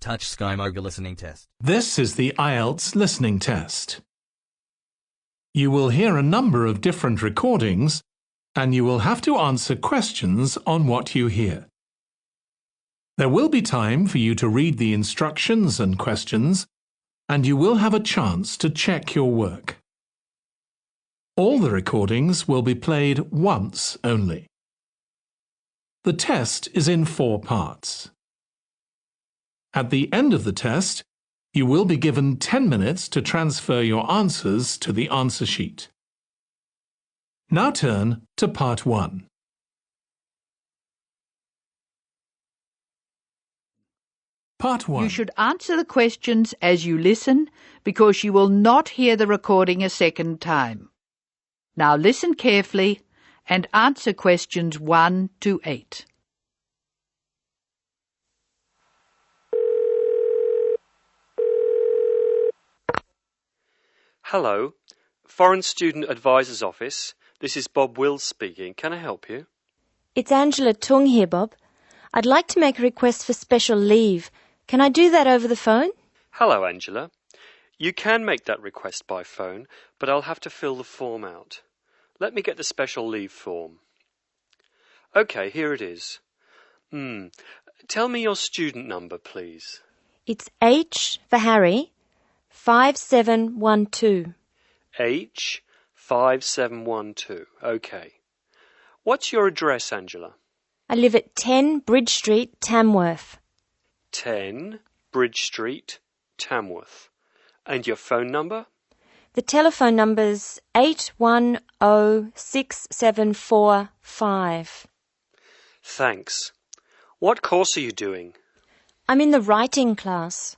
Touch Sky Mobile listening test. This is the Ielts listening test. You will hear a number of different recordings, and you will have to answer questions on what you hear. There will be time for you to read the instructions and questions, and you will have a chance to check your work. All the recordings will be played once only. The test is in 4 parts. At the end of the test, you will be given 10 minutes to transfer your answers to the answer sheet. Now turn to Part 1. Part 1. You should answer the questions as you listen because you will not hear the recording a second time. Now listen carefully and answer questions 1 to 8. Hello, Foreign Student Advisor's Office. This is Bob Wills speaking. Can I help you? It's Angela Tung here, Bob. I'd like to make a request for special leave. Can I do that over the phone? Hello, Angela. You can make that request by phone, but I'll have to fill the form out. Let me get the special leave form. OK, here it is. Tell me your student number, please. It's H for Harry, 5712. H 5712. OK. What's your address, Angela? I live at 10 Bridge Street, Tamworth. 10 Bridge Street, Tamworth. And your phone number? The telephone number's 8106745. Thanks. What course are you doing? I'm in the writing class.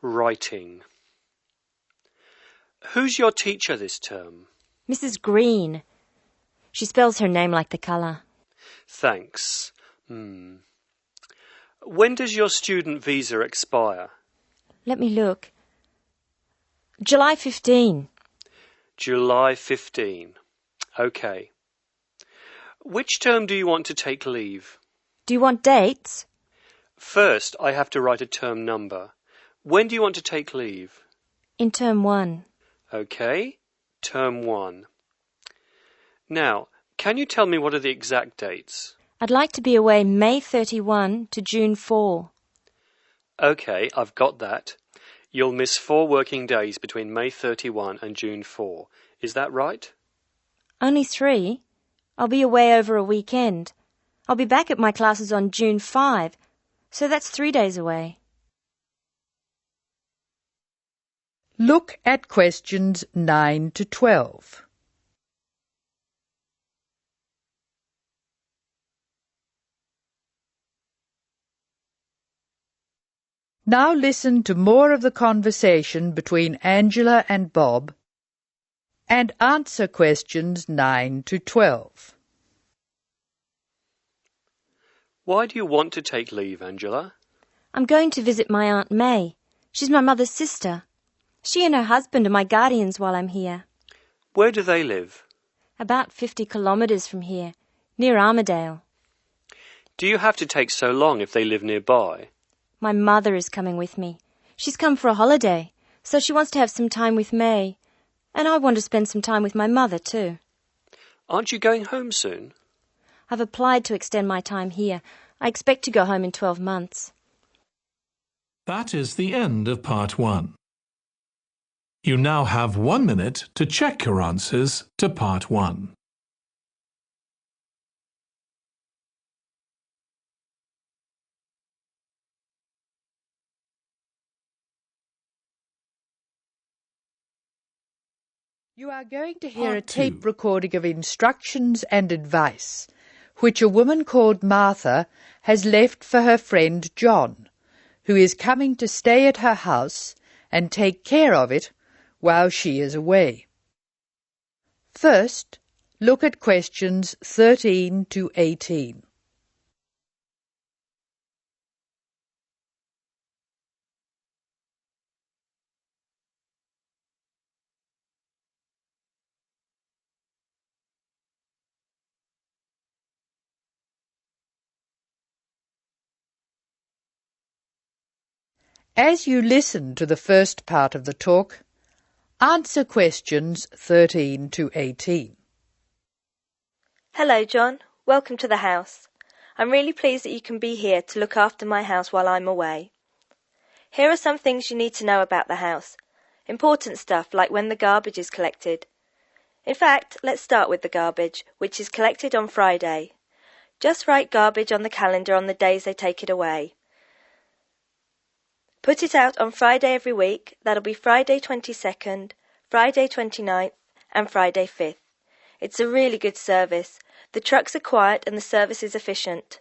Writing. Who's your teacher this term? Mrs. Green. She spells her name like the colour. Thanks. When does your student visa expire? Let me look. July 15. July 15. OK. Which term do you want to take leave? Do you want dates? First, I have to write a term number. When do you want to take leave? In term 1. OK. Term 1. Now, can you tell me what are the exact dates? I'd like to be away May 31 to June 4. OK, I've got that. You'll miss 4 working days between May 31 and June 4. Is that right? Only 3. I'll be away over a weekend. I'll be back at my classes on June 5, so that's 3 days away. Look at questions 9 to 12. Now listen to more of the conversation between Angela and Bob and answer questions 9 to 12. Why do you want to take leave, Angela? I'm going to visit my Aunt May. She's my mother's sister. She and her husband are my guardians while I'm here. Where do they live? About 50 kilometres from here, near Armadale. Do you have to take so long if they live nearby? My mother is coming with me. She's come for a holiday, so she wants to have some time with May. And I want to spend some time with my mother too. Aren't you going home soon? I've applied to extend my time here. I expect to go home in 12 months. That is the end of Part 1. You now have 1 minute to check your answers to Part 1. You are going to hear Part a tape 2. recording of instructions and advice, which a woman called Martha has left for her friend John, who is coming to stay at her house and take care of it while she is away. First, look at questions 13 to 18. As you listen to the first part of the talk, answer questions 13 to 18. Hello, John. Welcome to the house. I'm really pleased that you can be here to look after my house while I'm away. Here are some things you need to know about the house. Important stuff like when the garbage is collected. In fact, let's start with the garbage, which is collected on Friday. Just write garbage on the calendar on the days they take it away. Put it out on Friday every week. That'll be Friday 22nd, Friday 29th and Friday 5th. It's a really good service. The trucks are quiet and the service is efficient.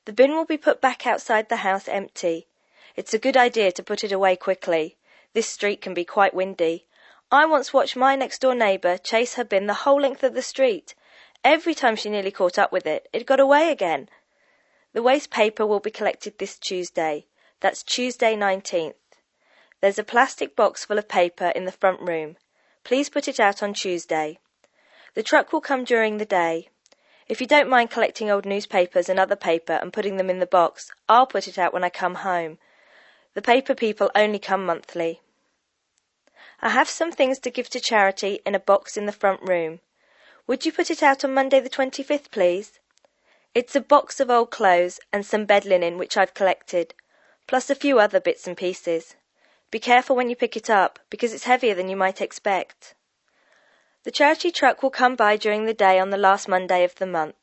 The bin will be put back outside the house empty. It's a good idea to put it away quickly. This street can be quite windy. I once watched my next-door neighbour chase her bin the whole length of the street. Every time she nearly caught up with it, it got away again. The waste paper will be collected this Tuesday. That's Tuesday 19th. There's a plastic box full of paper in the front room. Please put it out on Tuesday. The truck will come during the day. If you don't mind collecting old newspapers and other paper and putting them in the box, I'll put it out when I come home. The paper people only come monthly. I have some things to give to charity in a box in the front room. Would you put it out on Monday the 25th, please? It's a box of old clothes and some bed linen which I've collected, plus a few other bits and pieces. Be careful when you pick it up, because it's heavier than you might expect. The charity truck will come by during the day on the last Monday of the month.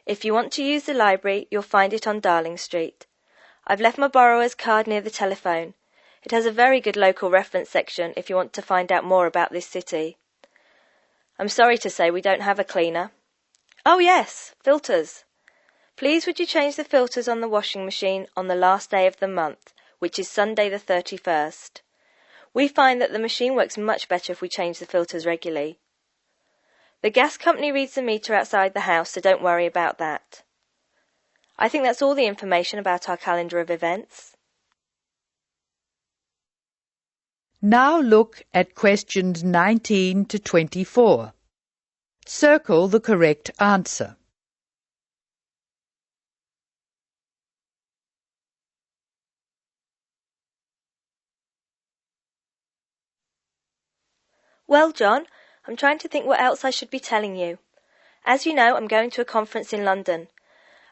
If you want to use the library, you'll find it on Darling Street. I've left my borrower's card near the telephone. It has a very good local reference section if you want to find out more about this city. I'm sorry to say we don't have a cleaner. Oh yes, filters. Please would you change the filters on the washing machine on the last day of the month, which is Sunday the 31st. We find that the machine works much better if we change the filters regularly. The gas company reads the meter outside the house, so don't worry about that. I think that's all the information about our calendar of events. Now look at questions 19 to 24. Circle the correct answer. Well, John, I'm trying to think what else I should be telling you. As you know, I'm going to a conference in London.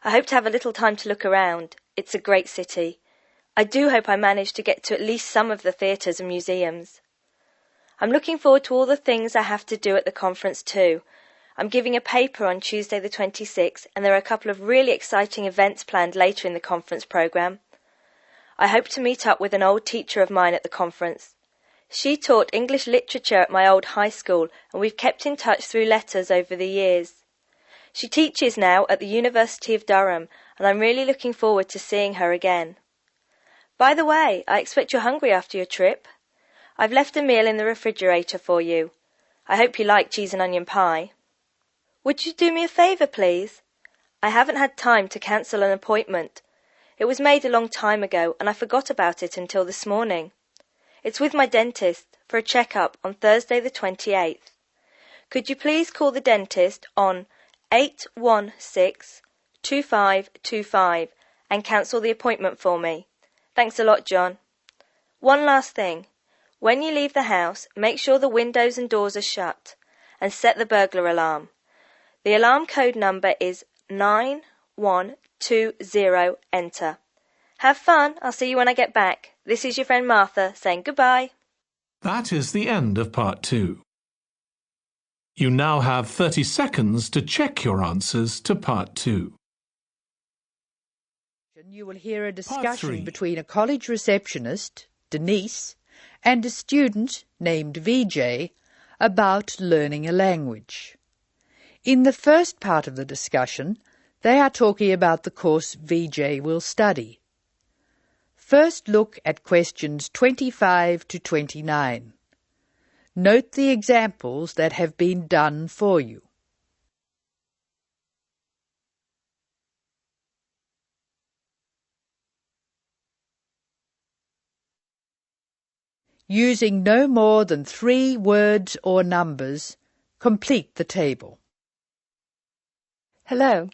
I hope to have a little time to look around. It's a great city. I do hope I manage to get to at least some of the theatres and museums. I'm looking forward to all the things I have to do at the conference too. I'm giving a paper on Tuesday the 26th, and there are a couple of really exciting events planned later in the conference programme. I hope to meet up with an old teacher of mine at the conference. She taught English literature at my old high school, and we've kept in touch through letters over the years. She teaches now at the University of Durham, and I'm really looking forward to seeing her again. By the way, I expect you're hungry after your trip. I've left a meal in the refrigerator for you. I hope you like cheese and onion pie. Would you do me a favour, please? I haven't had time to cancel an appointment. It was made a long time ago, and I forgot about it until this morning. It's with my dentist for a check-up on Thursday the 28th. Could you please call the dentist on 816-2525 and cancel the appointment for me? Thanks a lot, John. One last thing. When you leave the house, make sure the windows and doors are shut and set the burglar alarm. The alarm code number is 9120, enter. Have fun. I'll see you when I get back. This is your friend Martha saying goodbye. That is the end of part 2. You now have 30 seconds to check your answers to part 2. You will hear a Part discussion 3. between a college receptionist, Denise, and a student named VJ about learning a language. In the first part of the discussion, they are talking about the course VJ will study. First look at questions 25 to 29. Note the examples that have been done for you. Using no more than 3 words or numbers, complete the table. Hello.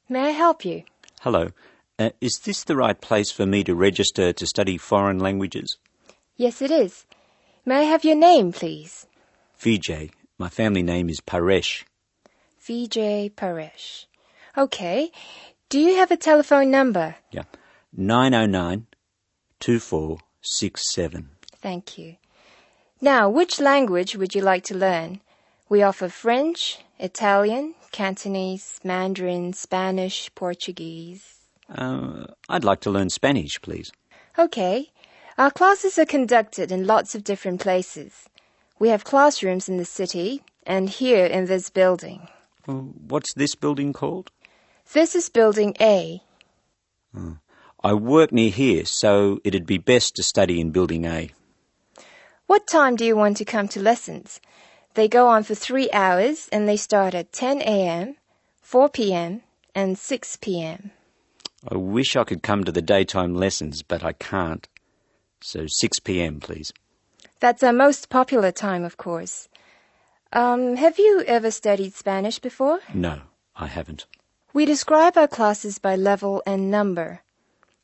May I help you? Hello. Is this the right place for me to register to study foreign languages? Yes, it is. May I have your name, please? Vijay. My family name is Paresh. Vijay Paresh. Okay. Do you have a telephone number? Yeah. 909-2467. Thank you. Now, which language would you like to learn? We offer French, Italian, Cantonese, Mandarin, Spanish, Portuguese. I'd like to learn Spanish, please. Okay. Our classes are conducted in lots of different places. We have classrooms in the city and here in this building. What's this building called? This is Building A. I work near here, so it'd be best to study in Building A. What time do you want to come to lessons? They go on for 3 hours and they start at 10 a.m., 4 p.m., and 6 p.m. I wish I could come to the daytime lessons, but I can't. So 6 p.m, please. That's our most popular time, of course. Have you ever studied Spanish before? No, I haven't. We describe our classes by level and number.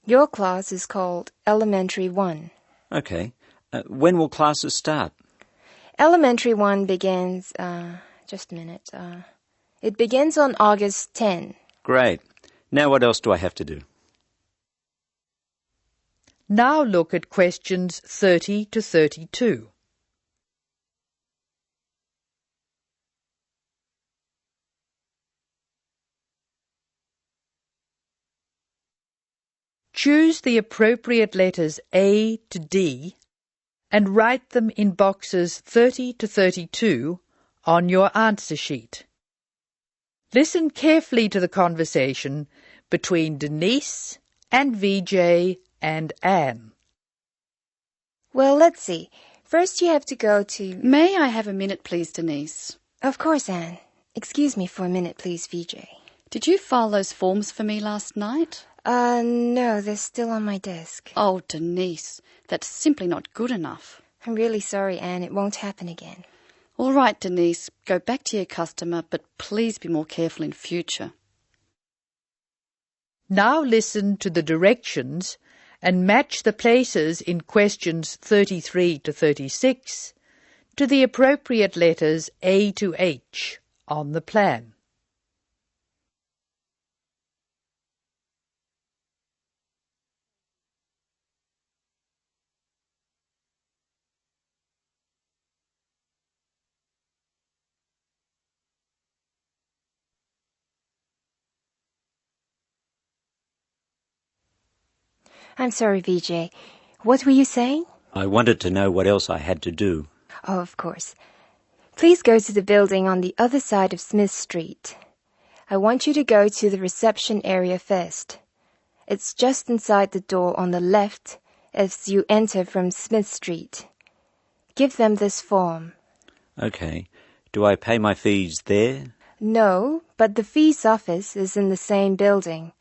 Your class is called Elementary 1. Okay. When will classes start? Elementary 1 begins, just a minute. It begins on August 10. Great. Now what else do I have to do? Now look at questions 30 to 32. Choose the appropriate letters A to D and write them in boxes 30 to 32 on your answer sheet. Listen carefully to the conversation between Denise and Vijay and Anne. Well, let's see. First you have to go to... May I have a minute, please, Denise? Of course, Anne. Excuse me for a minute, please, Vijay. Did you file those forms for me last night? No, they're still on my desk. Oh, Denise, that's simply not good enough. I'm really sorry, Anne. It won't happen again. All right, Denise, go back to your customer, but please be more careful in future. Now listen to the directions and match the places in questions 33 to 36 to the appropriate letters A to H on the plan. I'm sorry, Vijay. What were you saying? I wanted to know what else I had to do. Oh, of course. Please go to the building on the other side of Smith Street. I want you to go to the reception area first. It's just inside the door on the left as you enter from Smith Street. Give them this form. Okay. Do I pay my fees there? No, but the fees office is in the same building.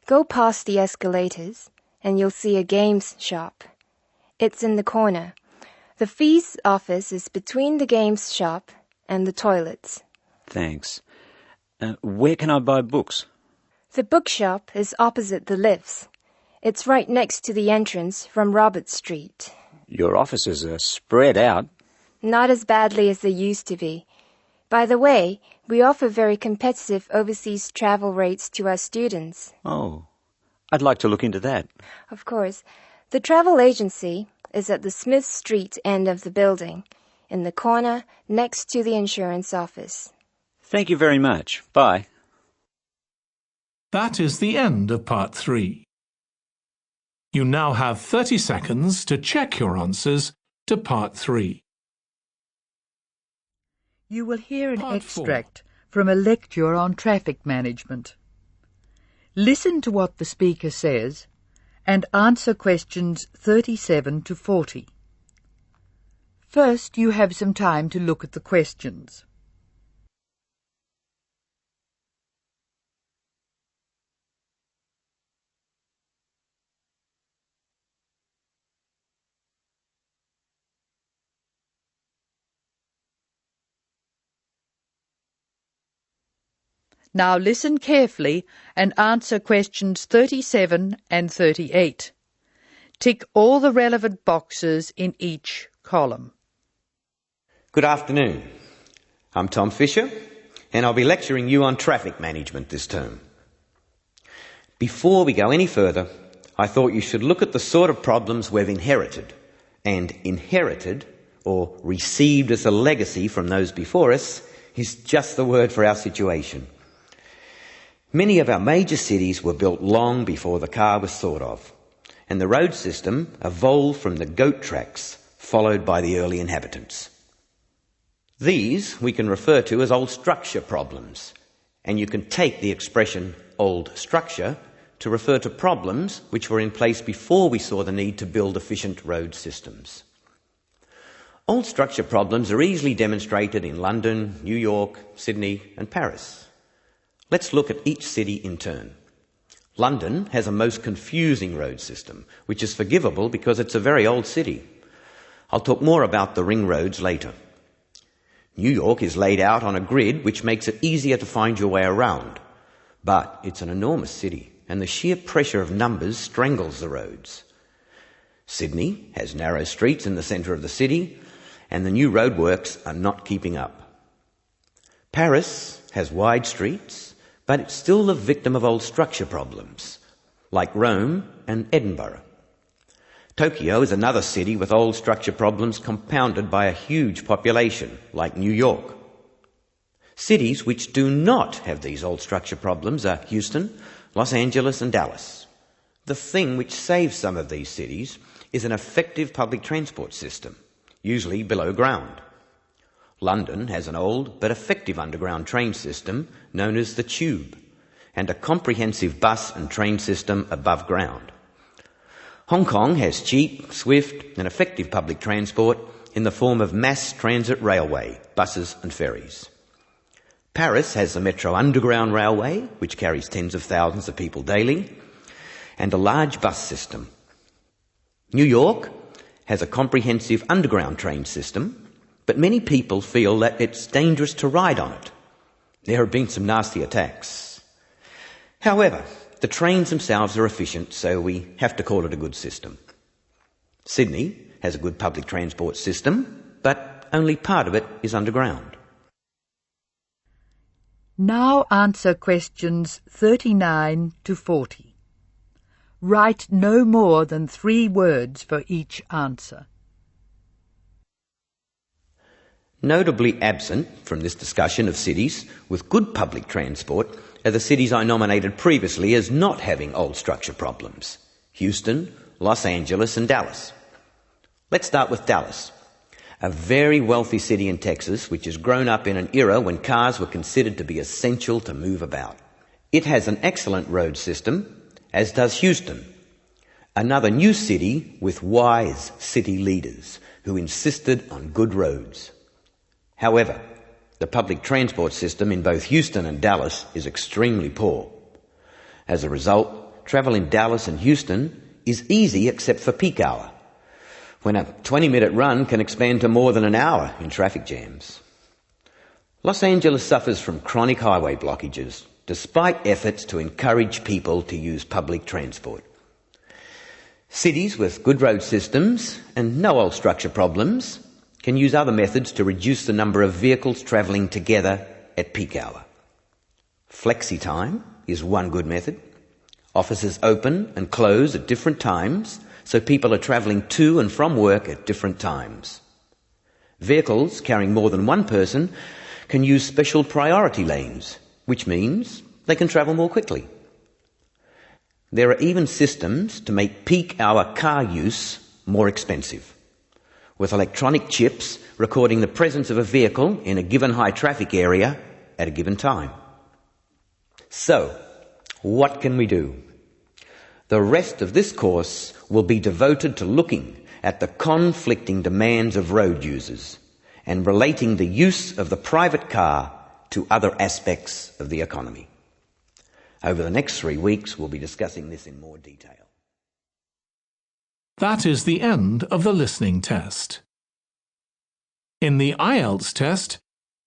Go past the escalators and you'll see a games shop. It's in the corner. The fees office is between the games shop and the toilets. Thanks. Where can I buy books? The bookshop is opposite the lifts. It's right next to the entrance from Robert Street. Your offices are spread out. Not as badly as they used to be. By the way, we offer very competitive overseas travel rates to our students. Oh, I'd like to look into that. Of course. The travel agency is at the Smith Street end of the building, in the corner next to the insurance office. Thank you very much. Bye. That is the end of part 3. You now have 30 seconds to check your answers to part 3. You will hear an Part extract from a lecture on traffic management. Listen to what the speaker says and answer questions 37 to 40. First, you have some time to look at the questions. Now listen carefully and answer questions 37 and 38. Tick all the relevant boxes in each column. Good afternoon. I'm Tom Fisher, and I'll be lecturing you on traffic management this term. Before we go any further, I thought you should look at the sort of problems we've inherited. And inherited, or received as a legacy from those before us, is just the word for our situation. Many of our major cities were built long before the car was thought of, and the road system evolved from the goat tracks followed by the early inhabitants. These we can refer to as old structure problems, and you can take the expression old structure to refer to problems which were in place before we saw the need to build efficient road systems. Old structure problems are easily demonstrated in London, New York, Sydney and Paris. Let's look at each city in turn. London has a most confusing road system, which is forgivable because it's a very old city. I'll talk more about the ring roads later. New York is laid out on a grid which makes it easier to find your way around. But it's an enormous city, and the sheer pressure of numbers strangles the roads. Sydney has narrow streets in the centre of the city, and the new roadworks are not keeping up. Paris has wide streets, but it's still the victim of old structure problems, like Rome and Edinburgh. Tokyo is another city with old structure problems compounded by a huge population, like New York. Cities which do not have these old structure problems are Houston, Los Angeles and Dallas. The thing which saves some of these cities is an effective public transport system, usually below ground. London has an old but effective underground train system known as the Tube, and a comprehensive bus and train system above ground. Hong Kong has cheap, swift and effective public transport in the form of mass transit railway, buses and ferries. Paris has the Metro Underground Railway, which carries tens of thousands of people daily, and a large bus system. New York has a comprehensive underground train system, but many people feel that it's dangerous to ride on it. There have been some nasty attacks. However, the trains themselves are efficient, so we have to call it a good system. Sydney has a good public transport system, but only part of it is underground. Now answer questions 39 to 40. Write no more than 3 words for each answer. Notably absent from this discussion of cities with good public transport are the cities I nominated previously as not having old structure problems: Houston, Los Angeles and Dallas. Let's start with Dallas, a very wealthy city in Texas which has grown up in an era when cars were considered to be essential to move about. It has an excellent road system, as does Houston, another new city with wise city leaders who insisted on good roads. However, the public transport system in both Houston and Dallas is extremely poor. As a result, travel in Dallas and Houston is easy except for peak hour, when a 20-minute run can expand to more than an hour in traffic jams. Los Angeles suffers from chronic highway blockages, despite efforts to encourage people to use public transport. Cities with good road systems and no old structure problems can use other methods to reduce the number of vehicles travelling together at peak hour. Flexi time is one good method. Offices open and close at different times, so people are travelling to and from work at different times. Vehicles carrying more than one person can use special priority lanes, which means they can travel more quickly. There are even systems to make peak hour car use more expensive, with electronic chips recording the presence of a vehicle in a given high traffic area at a given time. So, what can we do? The rest of this course will be devoted to looking at the conflicting demands of road users and relating the use of the private car to other aspects of the economy. Over the next 3 weeks, we'll be discussing this in more detail. That is the end of the listening test. In the Ielts test,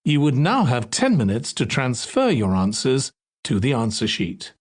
You would now have 10 minutes to transfer your answers to the answer sheet.